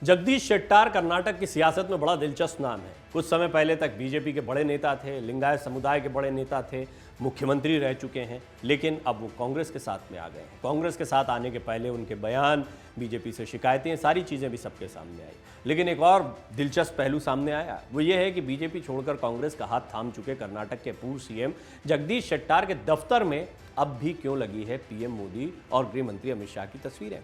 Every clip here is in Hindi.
जगदीश शेट्टार कर्नाटक की सियासत में बड़ा दिलचस्प नाम है। कुछ समय पहले तक बीजेपी के बड़े नेता थे, लिंगायत समुदाय के बड़े नेता थे, मुख्यमंत्री रह चुके हैं, लेकिन अब वो कांग्रेस के साथ में आ गए हैं। कांग्रेस के साथ आने के पहले उनके बयान, बीजेपी से शिकायतें, सारी चीज़ें भी सबके सामने आई। लेकिन एक और दिलचस्प पहलू सामने आया, वो ये है कि बीजेपी छोड़कर कांग्रेस का हाथ थाम चुके कर्नाटक के पूर्व सीएम जगदीश शेट्टार के दफ्तर में अब भी क्यों लगी है पीएम मोदी और गृह मंत्री अमित शाह की तस्वीरें।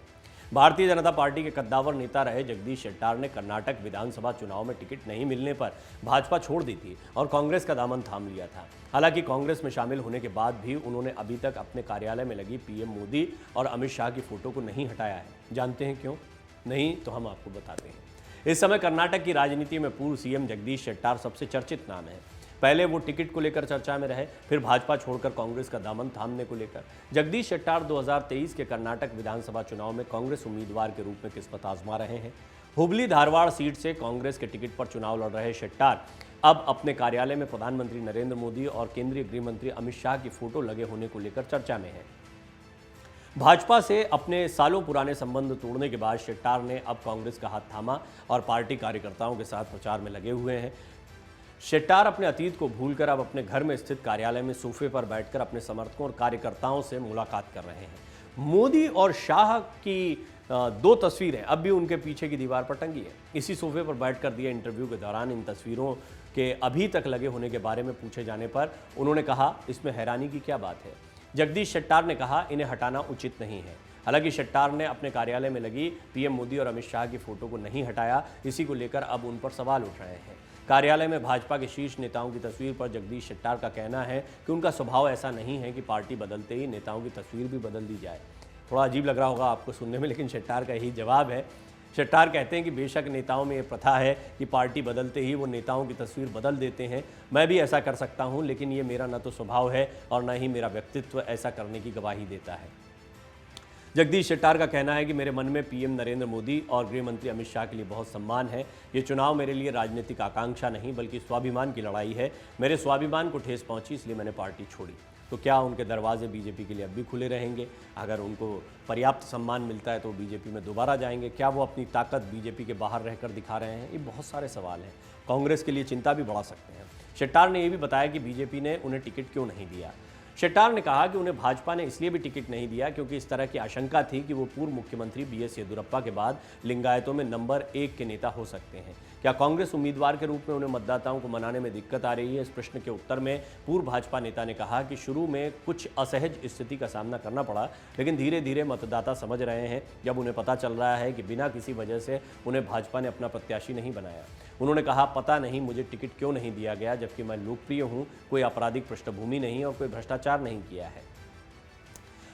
भारतीय जनता पार्टी के कद्दावर नेता रहे जगदीश शेट्टार ने कर्नाटक विधानसभा चुनाव में टिकट नहीं मिलने पर भाजपा छोड़ दी थी और कांग्रेस का दामन थाम लिया था। हालांकि कांग्रेस में शामिल होने के बाद भी उन्होंने अभी तक अपने कार्यालय में लगी पीएम मोदी और अमित शाह की फोटो को नहीं हटाया है। जानते हैं क्यों? नहीं तो हम आपको बताते हैं। इस समय कर्नाटक की राजनीति में पूर्व सीएम जगदीश शेट्टार सबसे चर्चित नाम है। पहले वो टिकट को लेकर चर्चा में रहे, फिर भाजपा छोड़कर कांग्रेस का दामन थामने को लेकर। जगदीश शेट्टार 2023 के कर्नाटक विधानसभा चुनाव में कांग्रेस उम्मीदवार के रूप में किस्मत आजमा रहे हैं। हुबली धारवाड़ सीट से कांग्रेस के टिकट पर चुनाव लड़ रहे शेट्टार अब अपने कार्यालय में प्रधानमंत्री नरेंद्र मोदी और केंद्रीय गृह मंत्री अमित शाह की फोटो लगे होने को लेकर चर्चा में है। भाजपा से अपने सालों पुराने संबंध तोड़ने के बाद शेट्टार ने अब कांग्रेस का हाथ थामा और पार्टी कार्यकर्ताओं के साथ प्रचार में लगे हुए हैं। शेट्टार अपने अतीत को भूलकर अब अपने घर में स्थित कार्यालय में सोफे पर बैठकर अपने समर्थकों और कार्यकर्ताओं से मुलाकात कर रहे हैं। मोदी और शाह की दो तस्वीरें अब भी उनके पीछे की दीवार पर टंगी है। इसी सोफे पर बैठकर दिए इंटरव्यू के दौरान इन तस्वीरों के अभी तक लगे होने के बारे में पूछे जाने पर उन्होंने कहा, इसमें हैरानी की क्या बात है। जगदीश शेट्टार ने कहा, इन्हें हटाना उचित नहीं है। हालांकि शेट्टार ने अपने कार्यालय में लगी पीएम मोदी और अमित शाह की फोटो को नहीं हटाया। इसी को लेकर अब उन पर सवाल उठ रहे हैं। कार्यालय में भाजपा के शीर्ष नेताओं की तस्वीर पर जगदीश शेट्टार का कहना है कि उनका स्वभाव ऐसा नहीं है कि पार्टी बदलते ही नेताओं की तस्वीर भी बदल दी जाए। थोड़ा अजीब लग रहा होगा आपको सुनने में, लेकिन शेट्टार का यही जवाब है। शेट्टार कहते हैं कि बेशक नेताओं में ये प्रथा है कि पार्टी बदलते ही वो नेताओं की तस्वीर बदल देते हैं। मैं भी ऐसा कर सकता हूँ, लेकिन ये मेरा न तो स्वभाव है और न ही मेरा व्यक्तित्व ऐसा करने की गवाही देता है। जगदीश शेट्टार का कहना है कि मेरे मन में पीएम नरेंद्र मोदी और गृह मंत्री अमित शाह के लिए बहुत सम्मान है। ये चुनाव मेरे लिए राजनीतिक आकांक्षा नहीं बल्कि स्वाभिमान की लड़ाई है। मेरे स्वाभिमान को ठेस पहुंची, इसलिए मैंने पार्टी छोड़ी। तो क्या उनके दरवाजे बीजेपी के लिए अब भी खुले रहेंगे? अगर उनको पर्याप्त सम्मान मिलता है तो बीजेपी में दोबारा जाएंगे? क्या वो अपनी ताकत बीजेपी के बाहर रहकर दिखा रहे हैं? ये बहुत सारे सवाल हैं। कांग्रेस के लिए चिंता भी बढ़ा सकते हैं। शेट्टार ने यह भी बताया कि बीजेपी ने उन्हें टिकट क्यों नहीं दिया। शेट्टार ने कहा कि उन्हें भाजपा ने इसलिए भी टिकट नहीं दिया क्योंकि इस तरह की आशंका थी कि वो पूर्व मुख्यमंत्री बीएस येदियुरप्पा के बाद लिंगायतों में नंबर 1 के नेता हो सकते हैं। क्या कांग्रेस उम्मीदवार के रूप में उन्हें मतदाताओं को मनाने में दिक्कत आ रही है? इस प्रश्न के उत्तर में पूर्व भाजपा नेता ने कहा कि शुरू में कुछ असहज स्थिति का सामना करना पड़ा, लेकिन धीरे धीरे मतदाता समझ रहे हैं। जब उन्हें पता चल रहा है कि बिना किसी वजह से उन्हें भाजपा ने अपना प्रत्याशी नहीं बनाया। उन्होंने कहा, पता नहीं मुझे टिकट क्यों नहीं दिया गया, जबकि मैं लोकप्रिय हूं, कोई आपराधिक पृष्ठभूमि नहीं और कोई भ्रष्टाचार नहीं किया है।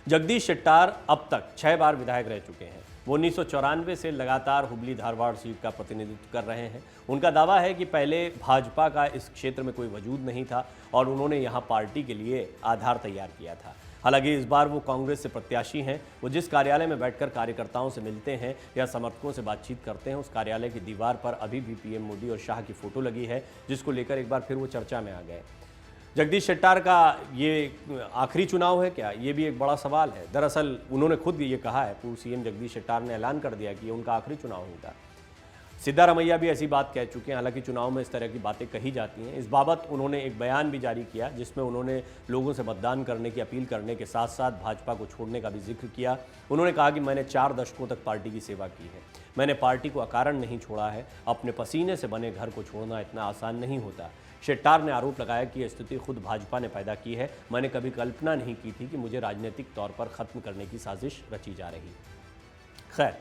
जगदीश शेट्टार अब तक 6 बार विधायक रह चुके हैं। वो 1994 से लगातार हुबली धारवाड़ सीट का प्रतिनिधित्व कर रहे हैं। उनका दावा है कि पहले भाजपा का इस क्षेत्र में कोई वजूद नहीं था और उन्होंने यहाँ पार्टी के लिए आधार तैयार किया था। हालांकि इस बार वो कांग्रेस से प्रत्याशी हैं। वो जिस कार्यालय में बैठकर कार्यकर्ताओं से मिलते हैं या समर्थकों से बातचीत करते हैं, उस कार्यालय की दीवार पर अभी भी पीएम मोदी और शाह की फोटो लगी है, जिसको लेकर एक बार फिर वो चर्चा में आ गए। जगदीश शेट्टार का ये आखिरी चुनाव है क्या? ये भी एक बड़ा सवाल है। दरअसल उन्होंने खुद ये कहा है, पूर्व सीएम जगदीश शेट्टार ने ऐलान कर दिया कि ये उनका आखिरी चुनाव होगा। सिद्धारमैया भी ऐसी बात कह चुके हैं। हालांकि चुनाव में इस तरह की बातें कही जाती हैं। इस बाबत उन्होंने एक बयान भी जारी किया, जिसमें उन्होंने लोगों से मतदान करने की अपील करने के साथ साथ भाजपा को छोड़ने का भी जिक्र किया। उन्होंने कहा कि मैंने 4 दशकों तक पार्टी की सेवा की है। मैंने पार्टी को अकारण नहीं छोड़ा है। अपने पसीने से बने घर को छोड़ना इतना आसान नहीं होता। शेट्टार ने आरोप लगाया कि यह स्थिति खुद भाजपा ने पैदा की है। मैंने कभी कल्पना नहीं की थी कि मुझे राजनीतिक तौर पर खत्म करने की साजिश रची जा रही। खैर,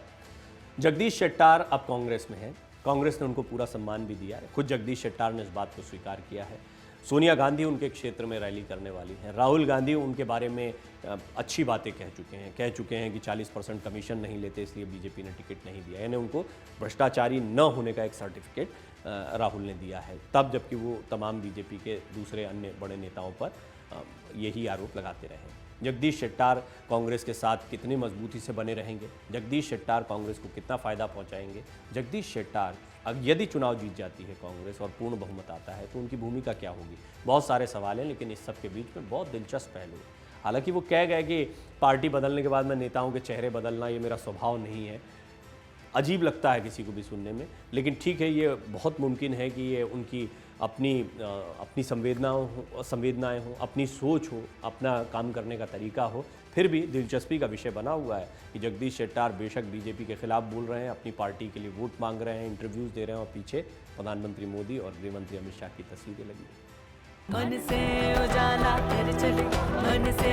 जगदीश शेट्टार अब कांग्रेस में है। कांग्रेस ने उनको पूरा सम्मान भी दिया है। खुद जगदीश शेट्टार ने इस बात को स्वीकार किया है। सोनिया गांधी उनके क्षेत्र में रैली करने वाली हैं। राहुल गांधी उनके बारे में अच्छी बातें कह चुके हैं कि 40% कमीशन नहीं लेते, इसलिए बीजेपी ने टिकट नहीं दिया। यानी उनको भ्रष्टाचारी न होने का एक सर्टिफिकेट राहुल ने दिया है तब, जबकि वो तमाम बीजेपी के दूसरे अन्य बड़े नेताओं पर यही आरोप लगाते रहे। जगदीश शेट्टार कांग्रेस के साथ कितनी मजबूती से बने रहेंगे? जगदीश शेट्टार कांग्रेस को कितना फ़ायदा पहुंचाएंगे? जगदीश शेट्टार यदि चुनाव जीत जाती है कांग्रेस और पूर्ण बहुमत आता है तो उनकी भूमिका क्या होगी? बहुत सारे सवाल हैं, लेकिन इस सब के बीच में बहुत दिलचस्प पहलू है। हालांकि वो कह गए कि पार्टी बदलने के बाद मैं नेताओं के चेहरे बदलना ये मेरा स्वभाव नहीं है। अजीब लगता है किसी को भी सुनने में, लेकिन ठीक है, ये बहुत मुमकिन है कि ये उनकी अपनी संवेदनाएं हों, अपनी सोच हो, अपना काम करने का तरीका हो। फिर भी दिलचस्पी का विषय बना हुआ है कि जगदीश शेट्टार बेशक बीजेपी के खिलाफ बोल रहे हैं, अपनी पार्टी के लिए वोट मांग रहे हैं, इंटरव्यूज़ दे रहे हैं, और पीछे प्रधानमंत्री मोदी और गृहमंत्री अमित शाह की तस्वीरें लगी हैं। मन से उजाला कर चले, मन से